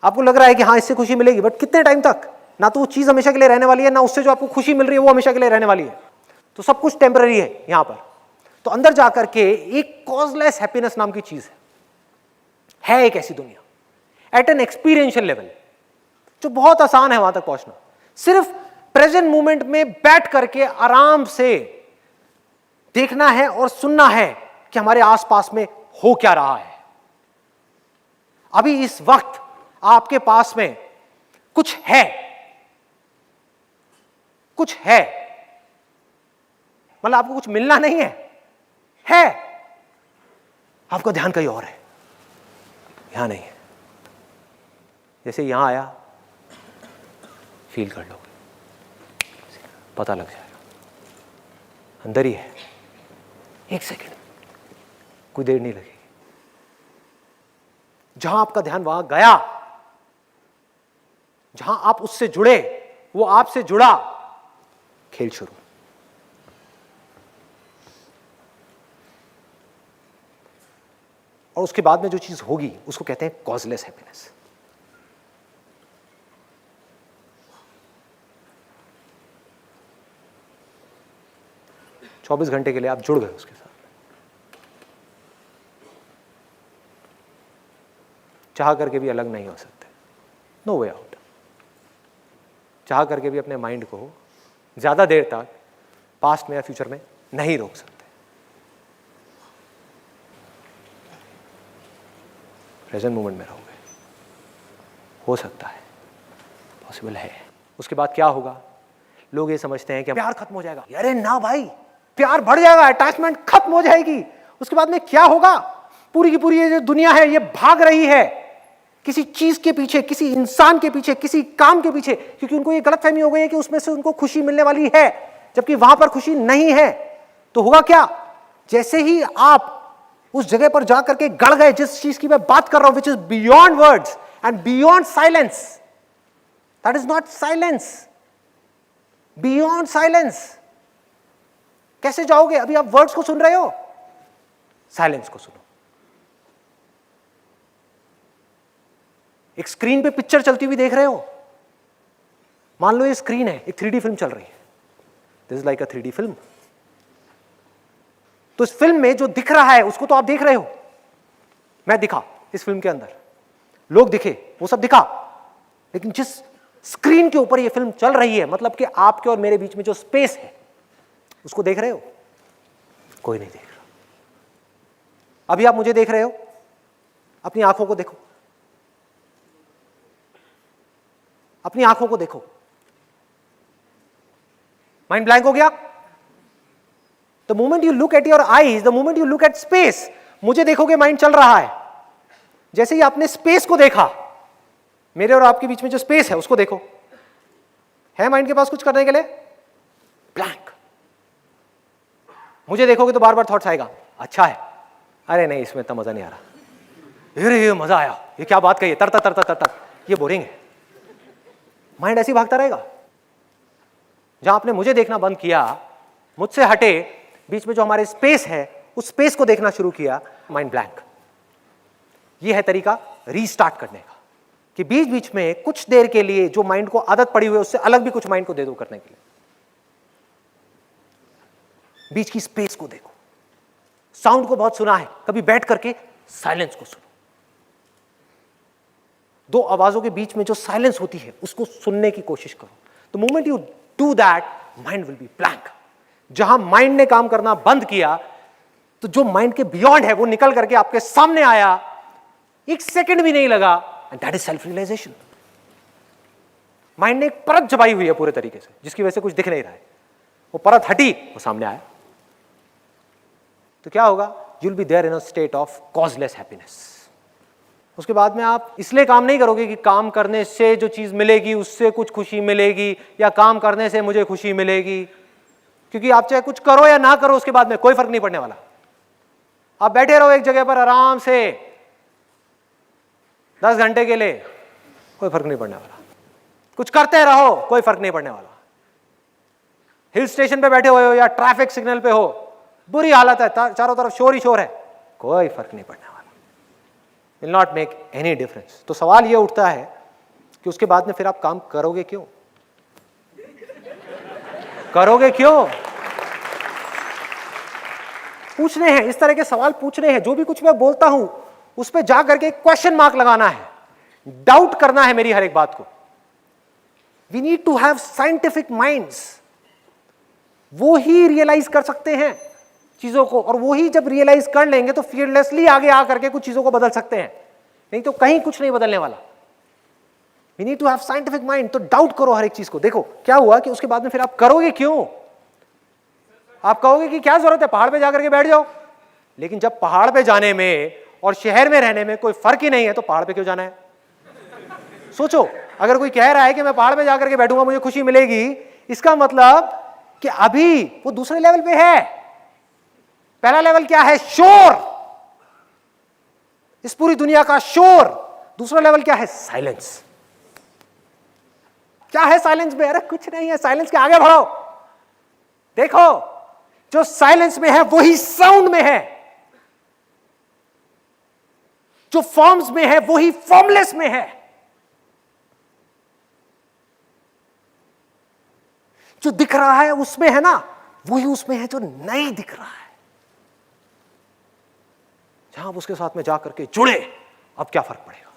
आपको लग रहा है कि हाँ इससे खुशी मिलेगी, बट कितने टाइम तक? ना तो वो चीज हमेशा के लिए रहने वाली है, ना उससे जो आपको खुशी मिल रही है वो हमेशा के लिए रहने वाली है। तो सब कुछ टेम्पररी है यहां पर। तो अंदर जाकर के एक कॉजलेस हैप्पीनेस नाम की चीज है एक ऐसी दुनिया एट एन एक्सपीरियंशियल लेवल, जो बहुत आसान है वहां तक पहुंचना। सिर्फ प्रेजेंट मोमेंट में बैठ करके आराम से देखना है और सुनना है कि हमारे आसपास में हो क्या रहा है। अभी इस वक्त आपके पास में कुछ है, कुछ है, मतलब आपको कुछ मिलना नहीं है, आपका ध्यान कहीं और है, यहां नहीं है। जैसे यहां आया, फील कर लो, पता लग जाएगा, अंदर ही है। एक सेकंड कोई देर नहीं लगेगी। जहां आपका ध्यान वहां गया, जहां आप उससे जुड़े, वो आपसे जुड़ा, खेल शुरू। और उसके बाद में जो चीज होगी उसको कहते हैं कॉजलेस हैप्पीनेस। चौबीस घंटे के लिए आप जुड़ गए उसके साथ, चाह करके भी अलग नहीं हो सकते, नो वे आउट। चाह करके भी अपने माइंड को ज्यादा देर तक पास्ट में या फ्यूचर में नहीं रोक सकते। प्रेजेंट मोमेंट में रहोगे, हो सकता है, पॉसिबल है। उसके बाद क्या होगा? लोग ये समझते हैं कि प्यार खत्म हो जाएगा। अरे ना भाई, प्यार बढ़ जाएगा, अटैचमेंट खत्म हो जाएगी। उसके बाद में क्या होगा? पूरी की पूरी ये जो दुनिया है ये भाग रही है किसी चीज के पीछे, किसी इंसान के पीछे, किसी काम के पीछे, क्योंकि उनको ये गलतफहमी हो गई है कि उसमें से उनको खुशी मिलने वाली है, जबकि वहां पर खुशी नहीं है। तो होगा क्या? जैसे ही आप उस जगह पर जाकर के गड़ गए, जिस चीज की मैं बात कर रहा हूं, which is beyond words and beyond silence, that is not silence, beyond silence. कैसे जाओगे? अभी आप वर्ड्स को सुन रहे हो, साइलेंस को सुनो। एक स्क्रीन पे पिक्चर चलती हुई देख रहे हो, मान लो ये स्क्रीन है, एक 3D फिल्म चल रही है, this is like a 3D film. तो इस फिल्म में जो दिख रहा है उसको तो आप देख रहे हो, मैं दिखा इस फिल्म के अंदर, लोग दिखे, वो सब दिखा, लेकिन जिस स्क्रीन के ऊपर ये फिल्म चल रही है, मतलब कि आपके और मेरे बीच में जो स्पेस है, उसको देख रहे हो? कोई नहीं देख रहा। अभी आप मुझे देख रहे हो, अपनी आंखों को देखो, अपनी आंखों को देखो। माइंड ब्लैंक हो गया? The moment you look at your eyes, the moment you look at space, मुझे देखोगे माइंड चल रहा है। जैसे ही आपने स्पेस को देखा, मेरे और आपके बीच में जो स्पेस है उसको देखो, है माइंड के पास कुछ करने के लिए? ब्लैंक। मुझे देखोगे तो बार बार थॉट्स आएगा, अच्छा है, अरे नहीं इसमें इतना मजा नहीं आ रहा, अरे ये मजा आया, ये क्या बात कही, तर तर तर तर तर, ये बोरिंग है। माइंड ऐसे ही भागता रहेगा। जहां आपने मुझे देखना बंद किया, मुझसे हटे, बीच में जो हमारे स्पेस है उस स्पेस को देखना शुरू किया, माइंड ब्लैंक। ये है तरीका रीस्टार्ट करने का, कि बीच बीच में कुछ देर के लिए जो माइंड को आदत पड़ी हुई है उससे अलग भी कुछ माइंड को दे दो करने के लिए। बीच की स्पेस को देखो। साउंड को बहुत सुना है, कभी बैठ करके साइलेंस को सुनो। दो आवाजों के बीच में जो साइलेंस होती है उसको सुनने की कोशिश करो। The moment you do that, mind will be blank. जहां माइंड ने काम करना बंद किया, तो जो माइंड के बियॉन्ड है वो निकल करके आपके सामने आया, एक सेकंड भी नहीं लगा, and that is self realization. Mind ने एक परत जमाई हुई है पूरे तरीके से, जिसकी वजह से कुछ दिख नहीं रहा है, वो परत हटी, वो सामने आया। तो क्या होगा? You will be there in a state of causeless happiness. उसके बाद में आप इसलिए काम नहीं करोगे कि काम करने से जो चीज मिलेगी उससे कुछ खुशी मिलेगी, या काम करने से मुझे खुशी मिलेगी, क्योंकि आप चाहे कुछ करो या ना करो उसके बाद में कोई फर्क नहीं पड़ने वाला। आप बैठे रहो एक जगह पर आराम से 10 घंटे के लिए, कोई फर्क नहीं पड़ने वाला। कुछ करते रहो, कोई फर्क नहीं पड़ने वाला। हिल स्टेशन पे बैठे हुए हो या ट्रैफिक सिग्नल पे हो, बुरी हालत है, चारों तरफ शोर ही शोर है, कोई फर्क नहीं पड़ने वाला। Will not make any difference. तो सवाल यह उठता है कि उसके बाद में फिर आप काम करोगे क्यों? करोगे क्यों? पूछने हैं, इस तरह के सवाल पूछने हैं। जो भी कुछ मैं बोलता हूं उस पर जा करके क्वेश्चन मार्क लगाना है, डाउट करना है मेरी हर एक बात को। We need to have scientific minds. वो ही रियलाइज कर सकते हैं चीजों को, और वो ही जब रियलाइज कर लेंगे तो फियरलेसली आगे आकर के कुछ चीजों को बदल सकते हैं, नहीं तो कहीं कुछ नहीं बदलने वाला। We need to have scientific mind. तो डाउट करो हर एक चीज को। देखो क्या हुआ कि उसके बाद में फिर आप करोगे क्यों? आप कहोगे कि क्या जरूरत है, पहाड़ पे जाकर के बैठ जाओ। लेकिन जब पहाड़ पे जाने में और शहर में रहने में कोई फर्क ही नहीं है, तो पहाड़ पे क्यों जाना है? सोचो, अगर कोई कह रहा है कि मैं पहाड़ पे जाकर के बैठूंगा मुझे खुशी मिलेगी, इसका मतलब कि अभी वो दूसरे लेवल पे है। पहला लेवल क्या है? शोर, इस पूरी दुनिया का शोर। दूसरा लेवल क्या है? साइलेंस। क्या है साइलेंस में? अरे कुछ नहीं है, साइलेंस के आगे बढ़ो, देखो जो साइलेंस में है वही साउंड में है, जो फॉर्म्स में है वही फॉर्मलेस में है, जो दिख रहा है उसमें है ना वही उसमें है जो नहीं दिख रहा है। जहां आप उसके साथ में जाकर के जुड़े, अब क्या फर्क पड़ेगा?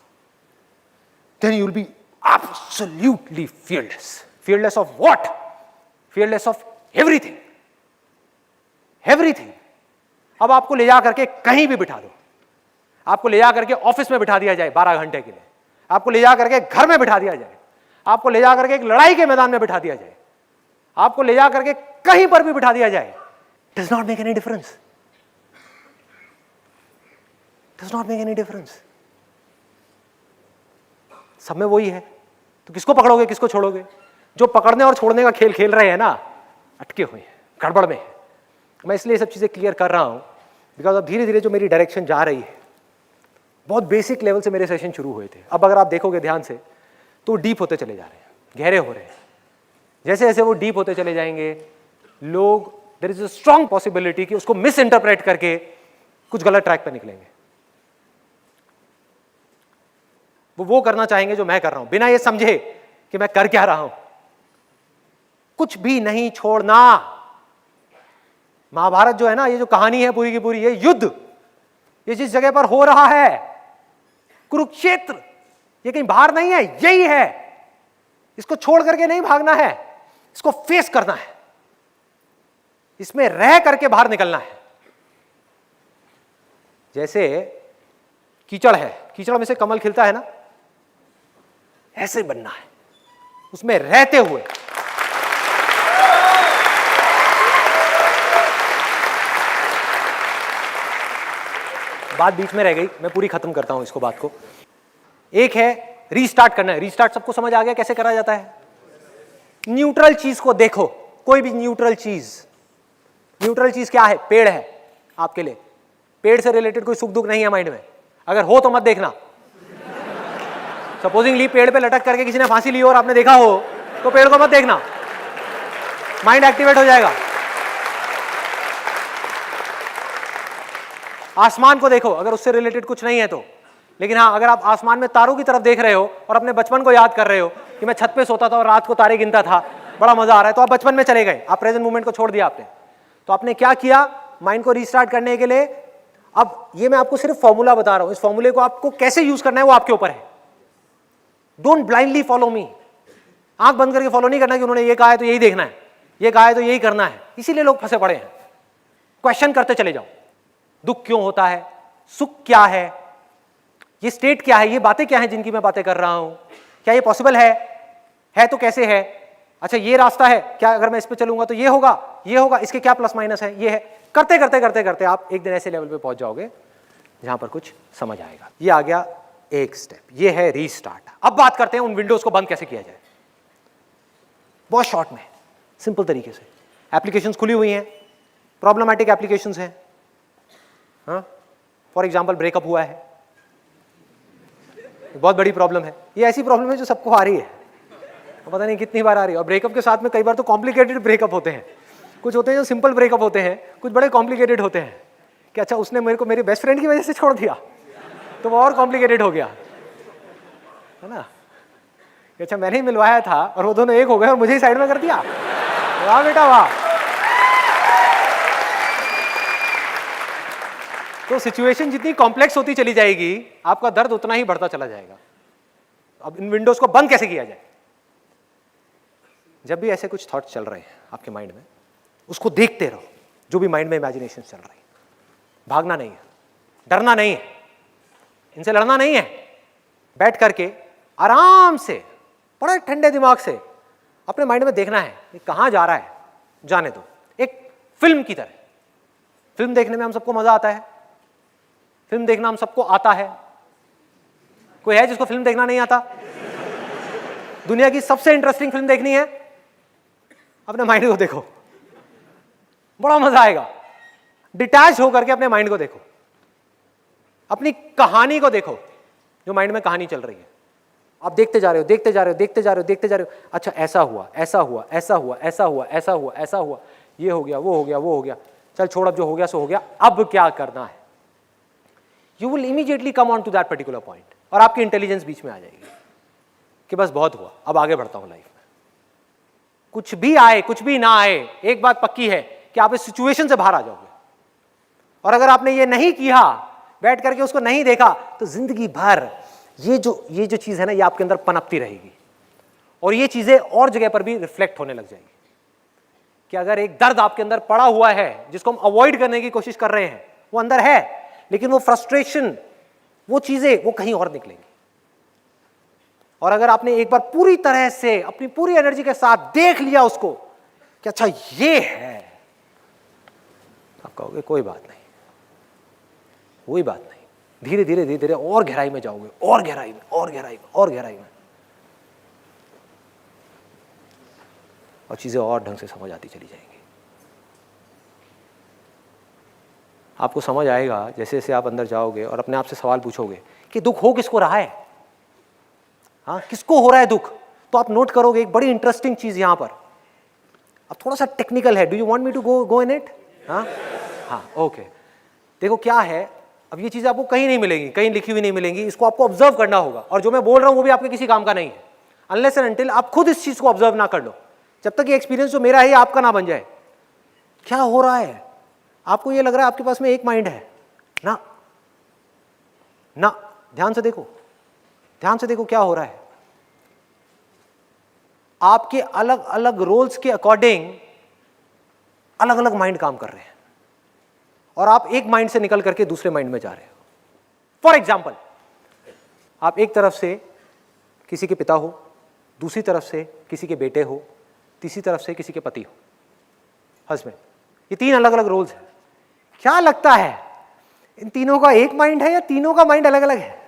Then you will be absolutely fearless. Fearless of what? Fearless of everything. Everything. अब आपको ले जा करके कहीं भी बिठा दो, आपको ले जा करके ऑफिस में बिठा दिया जाए 12 घंटे के लिए, आपको ले जा करके घर में बिठा दिया जाए, आपको ले जा करके एक लड़ाई के मैदान में बिठा दिया जाए, आपको ले जा करके कहीं पर भी बिठा दिया जाए, does not make any difference. Does not make any difference. सब में वही है, तो किसको पकड़ोगे किसको छोड़ोगे? जो पकड़ने और छोड़ने का खेल खेल रहे हैं ना, अटके हुए हैं, गड़बड़ में है। मैं इसलिए सब चीजें क्लियर कर रहा हूं बिकॉज अब धीरे धीरे जो मेरी डायरेक्शन जा रही है, बहुत बेसिक लेवल से मेरे सेशन शुरू हुए थे, अब अगर आप देखोगे ध्यान से तो डीप होते चले जा रहे हैं, गहरे हो रहे हैं। जैसे जैसे वो डीप होते चले जाएंगे, लोग there is a strong possibility कि उसको मिस इंटरप्रेट करके कुछ गलत ट्रैक पर निकलेंगे। वो करना चाहेंगे जो मैं कर रहा हूं, बिना ये समझे कि मैं कर क्या रहा हूं। कुछ भी नहीं छोड़ना। महाभारत जो है ना, ये जो कहानी है पूरी की पूरी, ये युद्ध, ये जिस जगह पर हो रहा है, कुरुक्षेत्र, ये कहीं बाहर नहीं है, यही है। इसको छोड़ करके नहीं भागना है, इसको फेस करना है, इसमें रह करके बाहर निकलना है। जैसे कीचड़ है, कीचड़ में से कमल खिलता है ना, ऐसे बनना है, उसमें रहते हुए। बात बीच में रह गई, मैं पूरी खत्म करता हूं इसको, बात को। एक है रीस्टार्ट करना है। रीस्टार्ट सबको समझ आ गया कैसे करा जाता है? न्यूट्रल चीज को देखो, कोई भी न्यूट्रल चीज। न्यूट्रल चीज क्या है? पेड़ है आपके लिए, पेड़ से रिलेटेड कोई सुख दुख नहीं है माइंड में, अगर हो तो मत देखना। सपोजिंगली पेड़ पे लटक करके किसी ने फांसी ली हो और आपने देखा हो, तो पेड़ को मत देखना, माइंड एक्टिवेट हो जाएगा। आसमान को देखो, अगर उससे रिलेटेड कुछ नहीं है तो। लेकिन हाँ, अगर आप आसमान में तारों की तरफ देख रहे हो और अपने बचपन को याद कर रहे हो कि मैं छत पे सोता था और रात को तारे गिनता था, बड़ा मजा आ रहा है, तो आप बचपन में चले गए, आप प्रेजेंट मोमेंट को छोड़ दिया आपने। तो आपने क्या किया माइंड को रीस्टार्ट करने के लिए? अब ये मैं आपको सिर्फ फॉर्मूला बता रहा हूं, इस फॉर्मूले को आपको कैसे यूज करना है वो आपके ऊपर है। Don't blindly follow me. आंख बंद करके फॉलो नहीं करना कि उन्होंने ये कहा है तो यही देखना है, ये कहा है तो यही करना है। इसीलिए लोग फंसे पड़े हैं। क्वेश्चन करते चले जाओ, दुख क्यों होता है, सुख क्या है, ये स्टेट क्या है, ये बातें क्या हैं जिनकी मैं बातें कर रहा हूं, क्या ये पॉसिबल है तो कैसे है, अच्छा ये रास्ता है, क्या अगर मैं इस पे चलूंगा तो ये होगा, इसके क्या प्लस माइनस है, ये है। करते करते करते करते आप एक दिन ऐसे लेवल पे पहुंच जाओगे जहां पर कुछ समझ आएगा। ये आ गया एक स्टेप, ये है रीस्टार्ट। अब बात करते हैं उन विंडोज को बंद कैसे किया जाए, बहुत शॉर्ट में, सिंपल तरीके से। एप्लीकेशंस खुली हुई हैं, प्रॉब्लमैटिक एप्लीकेशंस हैं, हाँ, फॉर एग्जांपल ब्रेकअप हुआ है, बहुत बड़ी प्रॉब्लम है। ये ऐसी प्रॉब्लम है जो सबको आ रही है, पता नहीं कितनी बार आ रही है। और ब्रेकअप के साथ में कई बार तो कॉम्प्लिकेटेड ब्रेकअप होते हैं, कुछ होते हैं जो सिंपल ब्रेकअप होते हैं, कुछ बड़े कॉम्प्लिकेटेड होते हैं कि अच्छा उसने मेरे को मेरे बेस्ट फ्रेंड की वजह से छोड़ दिया, तो वो और कॉम्प्लिकेटेड हो गया, है ना। अच्छा मैंने ही मिलवाया था और वो दोनों एक हो गए और मुझे ही साइड में कर दिया। वाह बेटा वाह। तो सिचुएशन जितनी कॉम्प्लेक्स होती चली जाएगी, आपका दर्द उतना ही बढ़ता चला जाएगा। अब इन विंडोज को बंद कैसे किया जाए? जब भी ऐसे कुछ थॉट चल रहे हैं आपके माइंड में, उसको देखते रहो, जो भी माइंड में इमेजिनेशन चल रही है। भागना नहीं है, डरना नहीं है, इनसे लड़ना नहीं है। बैठ करके आराम से, बड़े ठंडे दिमाग से अपने माइंड में देखना है कि कहां जा रहा है, जाने दो। एक फिल्म की तरह। फिल्म देखने में हम सबको मजा आता है, फिल्म देखना हम सबको आता है। कोई है जिसको फिल्म देखना नहीं आता? दुनिया की सबसे इंटरेस्टिंग फिल्म देखनी है, अपने माइंड को देखो, बड़ा मजा आएगा। डिटैच होकर के अपने माइंड को देखो। अपनी कहानी को देखो, जो माइंड में कहानी चल रही है, आप देखते जा रहे हो, देखते जा रहे हो, देखते जा रहे हो, देखते जा रहे हो, अच्छा ऐसा हुआ, ऐसा हुआ, ऐसा हुआ, ऐसा हुआ, ऐसा हुआ, ऐसा हुआ, ये हो गया, वो हो गया, वो हो गया, चल छोड़, अब जो हो गया सो हो गया, अब क्या करना है। You will immediately come on to that particular point, और आपकी इंटेलिजेंस बीच में आ जाएगी कि बस बहुत हुआ, अब आगे बढ़ता हूं लाइफ में। कुछ भी आए, कुछ भी ना आए, एक बात पक्की है कि आप इस सिचुएशन से बाहर आ जाओगे। और अगर आपने ये नहीं किया, बैठ करके उसको नहीं देखा, तो जिंदगी भर ये जो चीज है ना, ये आपके अंदर पनपती रहेगी, और ये चीजें और जगह पर भी रिफ्लेक्ट होने लग जाएगी कि अगर एक दर्द आपके अंदर पड़ा हुआ है जिसको हम अवॉइड करने की कोशिश कर रहे हैं, वो अंदर है, लेकिन वो फ्रस्ट्रेशन, वो चीजें वो कहीं और निकलेंगी। और अगर आपने एक बार पूरी तरह से अपनी पूरी एनर्जी के साथ देख लिया उसको कि अच्छा ये है, आप कहोगे कोई बात नहीं, कोई बात नहीं, धीरे धीरे धीरे धीरे और गहराई में जाओगे, और गहराई में, और गहराई में, और गहराई में, और चीजें और ढंग से समझ आती चली जाएंगी। आपको समझ आएगा जैसे जैसे आप अंदर जाओगे और अपने आप से सवाल पूछोगे कि दुख हो किसको रहा है, हाँ किसको हो रहा है दुख, तो आप नोट करोगे एक बड़ी इंटरेस्टिंग चीज यहां पर। अब थोड़ा सा टेक्निकल है, do you want me to go in it? हाँ हाँ ओके। देखो क्या है, अब ये चीज आपको कहीं नहीं मिलेगी, कहीं लिखी हुई नहीं मिलेंगी, इसको आपको ऑब्जर्व करना होगा, और जो मैं बोल रहा हूं वो भी आपके किसी काम का नहीं है अनलेस एंड अनटिल आप खुद इस चीज को ऑब्जर्व ना कर लो, जब तक ये एक्सपीरियंस जो मेरा है ये आपका ना बन जाए। क्या हो रहा है, आपको ये लग रहा है आपके पास में एक माइंड है ना, ना ध्यान से देखो, ध्यान से देखो क्या हो रहा है। आपके अलग अलग रोल्स के अकॉर्डिंग अलग अलग माइंड काम कर रहे हैं, और आप एक माइंड से निकल करके दूसरे माइंड में जा रहे हो। फॉर एग्जाम्पल, आप एक तरफ से किसी के पिता हो, दूसरी तरफ से किसी के बेटे हो, तीसरी तरफ से किसी के पति हो, हस्बैंड, ये तीन अलग अलग रोल्स हैं। क्या लगता है इन तीनों का एक माइंड है या तीनों का माइंड अलग अलग है?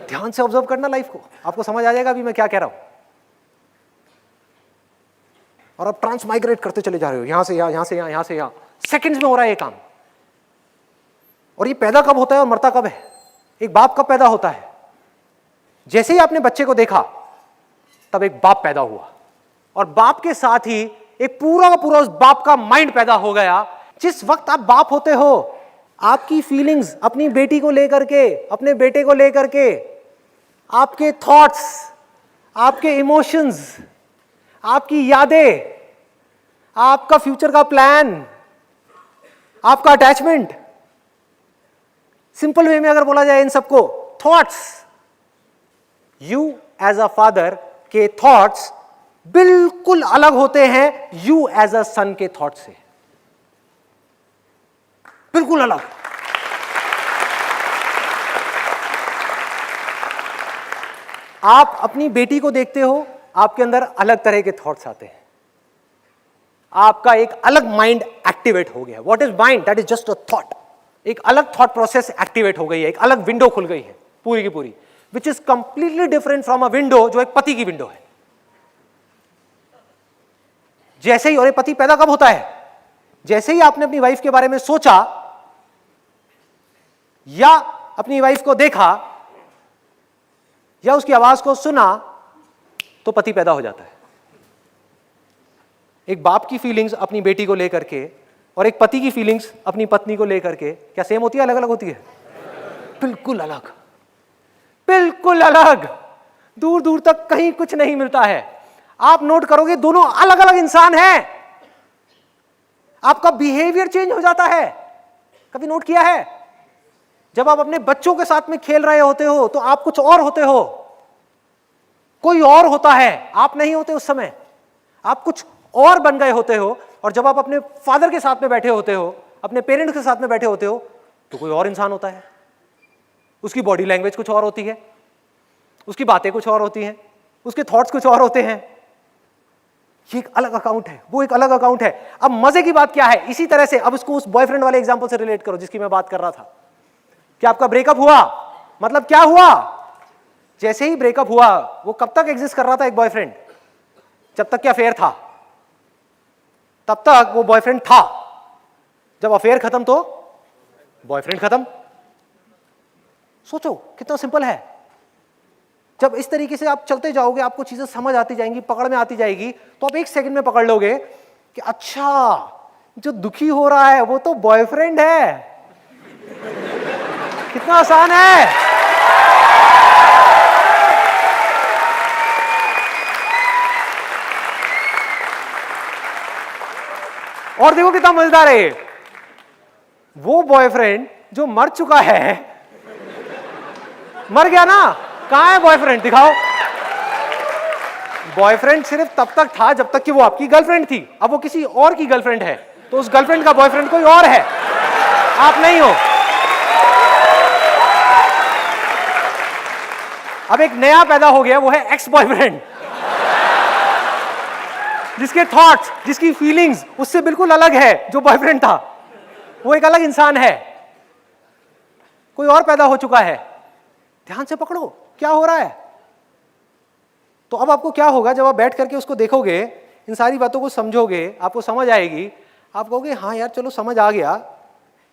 ध्यान से ऑब्जर्व करना लाइफ को, आपको समझ आ जाएगा अभी मैं क्या कह रहा हूं। और आप ट्रांसमाइग्रेट करते चले जा रहे हो, यहां से यहां, यहां से यहां, यहां से यहां, सेकंड्स में हो रहा है ये काम। और ये पैदा कब होता है और मरता कब है? एक बाप कब पैदा होता है? जैसे ही आपने बच्चे को देखा तब एक बाप पैदा हुआ, और बाप के साथ ही एक पूरा का पूरा उस बाप का माइंड पैदा हो गया। जिस वक्त आप बाप होते हो, आपकी फीलिंग्स अपनी बेटी को लेकर के, अपने बेटे को लेकर के, आपके थॉट्स, आपके इमोशंस, आपकी यादें, आपका फ्यूचर का प्लान, आपका अटैचमेंट, सिंपल वे में अगर बोला जाए इन सबको, thoughts, you as a father के थॉट्स बिल्कुल अलग होते हैं यू एज अ सन के थॉट से, बिल्कुल अलग। आप अपनी बेटी को देखते हो, आपके अंदर अलग तरह के थॉट्स आते हैं, आपका एक अलग माइंड एक्टिवेट हो गया। What is mind? That is just a thought. एक अलग थॉट प्रोसेस एक्टिवेट हो गई है, एक अलग विंडो खुल गई है पूरी की पूरी, which is completely different from a window जो एक पति की विंडो है। जैसे ही, और पति पैदा कब होता है? जैसे ही आपने अपनी वाइफ के बारे में सोचा या अपनी वाइफ को देखा या उसकी आवाज को सुना, तो पति पैदा हो जाता है। एक बाप की फीलिंग्स अपनी बेटी को लेकर के और एक पति की फीलिंग्स अपनी पत्नी को लेकर के क्या सेम होती है, अलग अलग होती है? बिल्कुल अलग, बिल्कुल अलग, दूर दूर तक कहीं कुछ नहीं मिलता है। आप नोट करोगे दोनों अलग अलग इंसान हैं, आपका बिहेवियर चेंज हो जाता है। कभी नोट किया है? जब आप अपने बच्चों के साथ में खेल रहे होते हो तो आप कुछ और होते हो, कोई और होता है, आप नहीं होते उस समय, आप कुछ और बन गए होते हो। और जब आप अपने फादर के साथ में बैठे होते हो, अपने पेरेंट्स के साथ में बैठे होते हो, तो कोई और इंसान होता है, उसकी बॉडी लैंग्वेज कुछ और होती है, उसकी बातें कुछ और होती हैं, उसके थॉट्स कुछ और होते हैं। ये एक अलग अकाउंट है, वो एक अलग अकाउंट है। अब मजे की बात क्या है, इसी तरह से अब इसको उस बॉयफ्रेंड वाले एग्जांपल से रिलेट करो जिसकी मैं बात कर रहा था कि आपका ब्रेकअप हुआ, मतलब क्या हुआ? जैसे ही ब्रेकअप हुआ, वो कब तक एग्जिस्ट कर रहा था एक बॉयफ्रेंड? जब तक कि अफेयर था तब तक वो बॉयफ्रेंड था, जब अफेयर खत्म तो बॉयफ्रेंड खत्म। सोचो कितना सिंपल है। जब इस तरीके से आप चलते जाओगे, आपको चीजें समझ आती जाएंगी, पकड़ में आती जाएगी, तो आप 1 सेकंड में पकड़ लोगे कि अच्छा जो दुखी हो रहा है वो तो बॉयफ्रेंड है। कितना आसान है। और देखो कितना मजेदार है, वो बॉयफ्रेंड जो मर चुका है, मर गया ना, कहां है बॉयफ्रेंड, दिखाओ। बॉयफ्रेंड सिर्फ तब तक था जब तक कि वो आपकी गर्लफ्रेंड थी। अब वो किसी और की गर्लफ्रेंड है, तो उस गर्लफ्रेंड का बॉयफ्रेंड कोई और है, आप नहीं हो। अब एक नया पैदा हो गया, वो है एक्स बॉयफ्रेंड, जिसके थॉट्स, जिसकी फीलिंग्स उससे बिल्कुल अलग है जो बॉयफ्रेंड था। वो एक अलग इंसान है, कोई और पैदा हो चुका है। ध्यान से पकड़ो क्या हो रहा है। तो अब आपको क्या होगा, जब आप बैठ करके उसको देखोगे, इन सारी बातों को समझोगे, आपको समझ आएगी, आप कहोगे हाँ यार चलो समझ आ गया,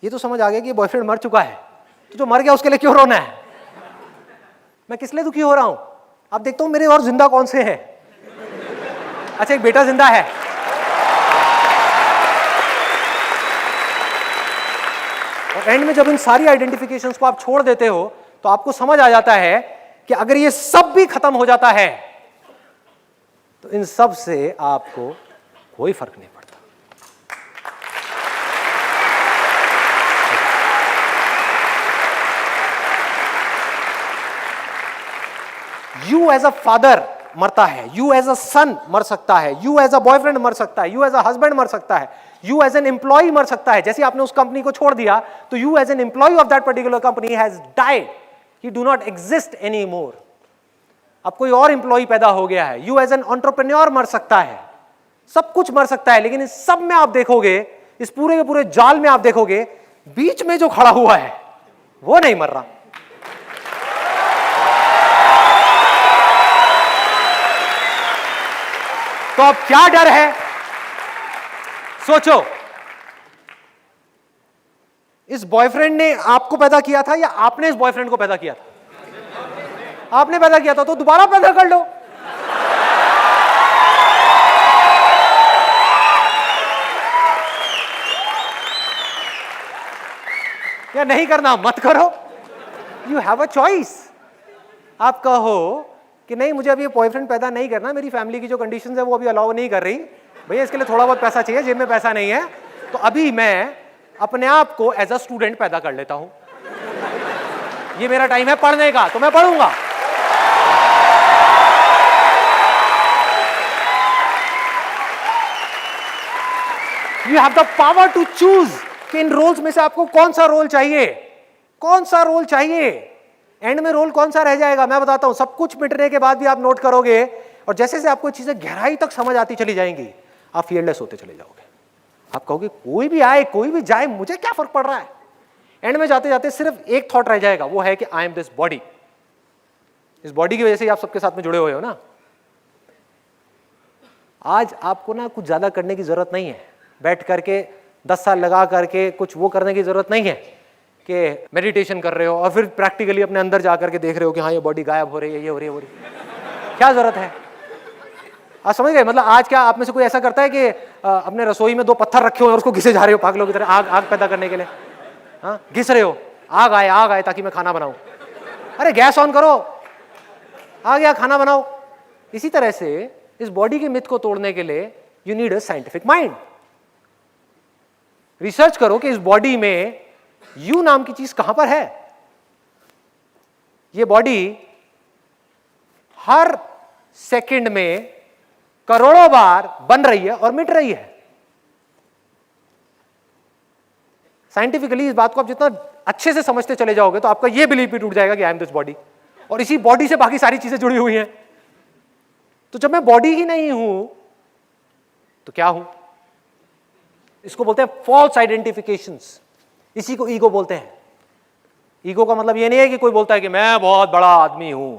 ये तो समझ आ गया कि बॉयफ्रेंड मर चुका है, तो जो मर गया उसके लिए क्यों रोना है, मैं किस लिए दुखी हो रहा हूं। अब देखता हूं मेरे और जिंदा कौन से हैं। अच्छा एक बेटा जिंदा है, और एंड में जब इन सारी आइडेंटिफिकेशंस को आप छोड़ देते हो तो आपको समझ आ जाता है कि अगर ये सब भी खत्म हो जाता है तो इन सब से आपको कोई फर्क नहीं पड़ता। यू एज अ फादर मरता है, यू एज अ सन मर सकता है, यू एज अ बॉयफ्रेंड मर सकता है, यू एज अ हस्बैंड मर सकता है, यू एज एन एम्प्लॉय मर सकता है। जैसे आपने उस कंपनी को छोड़ दिया तो you as an employee of that particular company has died, you do not exist any more. अब कोई और एम्प्लॉय पैदा हो गया है। यू एज एन एंटरप्रेन्योर मर सकता है, सब कुछ मर सकता है, लेकिन इस सब में आप देखोगे, इस पूरे के पूरे जाल में आप देखोगे, बीच में जो खड़ा हुआ है वो नहीं मर रहा। तो अब क्या डर है, सोचो। इस बॉयफ्रेंड ने आपको पैदा किया था या आपने इस बॉयफ्रेंड को पैदा किया था? आपने पैदा किया था, तो दोबारा पैदा कर लो। या नहीं करना मत करो, यू हैव अ चॉइस। आप कहो कि नहीं मुझे अभी ये बॉयफ्रेंड पैदा नहीं करना, मेरी फैमिली की जो कंडीशंस है वो अभी अलाउ नहीं कर रही, भैया इसके लिए थोड़ा बहुत पैसा चाहिए, जेब में पैसा नहीं है, तो अभी मैं अपने आप को एज अ स्टूडेंट पैदा कर लेता हूं। ये मेरा टाइम है पढ़ने का, तो मैं पढ़ूंगा। You have the power to choose कि इन रोल्स में से आपको कौन सा रोल चाहिए, कौन सा रोल चाहिए। एंड में रोल कौन सा रह जाएगा मैं बताता हूं। सब कुछ मिटने के बाद भी आप नोट करोगे, और जैसे जैसे आपको चीजें गहराई तक समझ आती चली जाएंगी, आप फियरलेस होते चले जाओगे। आप कहोगे कोई भी आए कोई भी जाए, मुझे क्या फर्क पड़ रहा है। एंड में जाते जाते सिर्फ एक थॉट रह जाएगा, वो है कि आई एम दिस बॉडी। इस बॉडी की वजह से आप सबके साथ में जुड़े हुए हो ना। आज आपको ना कुछ ज्यादा करने की जरूरत नहीं है, बैठ करके 10 साल लगा करके कुछ वो करने की जरूरत नहीं है कि मेडिटेशन कर रहे हो और फिर प्रैक्टिकली अपने अंदर जाकर के देख रहे हो कि हाँ ये बॉडी गायब हो रही है, ये हो रही है, वो रही है। क्या जरूरत है। आप समझ गए। मतलब आज क्या आप में से कोई ऐसा करता है कि अपने रसोई में 2 पत्थर रखे हुए और उसको घिसे जा रहे हो पागलों की तरह, आग पैदा करने के लिए। हाँ घिस रहे हो, आग आए ताकि मैं खाना बनाऊं। अरे गैस ऑन करो, आ गया खाना बनाओ। इसी तरह से इस बॉडी के मिथ को तोड़ने के लिए you need a scientific mind. Research करो कि इस बॉडी में यू नाम की चीज कहां पर है। ये बॉडी हर सेकंड में करोड़ों बार बन रही है और मिट रही है। साइंटिफिकली इस बात को आप जितना अच्छे से समझते चले जाओगे तो आपका यह बिलीफ भी टूट जाएगा कि आई एम दिस बॉडी, और इसी बॉडी से बाकी सारी चीजें जुड़ी हुई हैं। तो जब मैं बॉडी ही नहीं हूं तो क्या हूं। इसको बोलते हैं फॉल्स आइडेंटिफिकेशंस। इसी को ईगो बोलते हैं। ईगो का मतलब ये नहीं है कि कोई बोलता है कि मैं बहुत बड़ा आदमी हूं।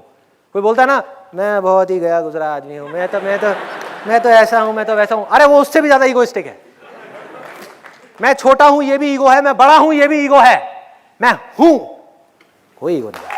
कोई बोलता है ना मैं बहुत ही गया गुजरा आदमी हूं, मैं तो ऐसा हूं, मैं तो वैसा हूं। अरे वो उससे भी ज्यादा ईगोइस्टिक है। मैं छोटा हूं ये भी ईगो है, मैं बड़ा हूं ये भी ईगो है, मैं हूं कोई ईगो नहीं।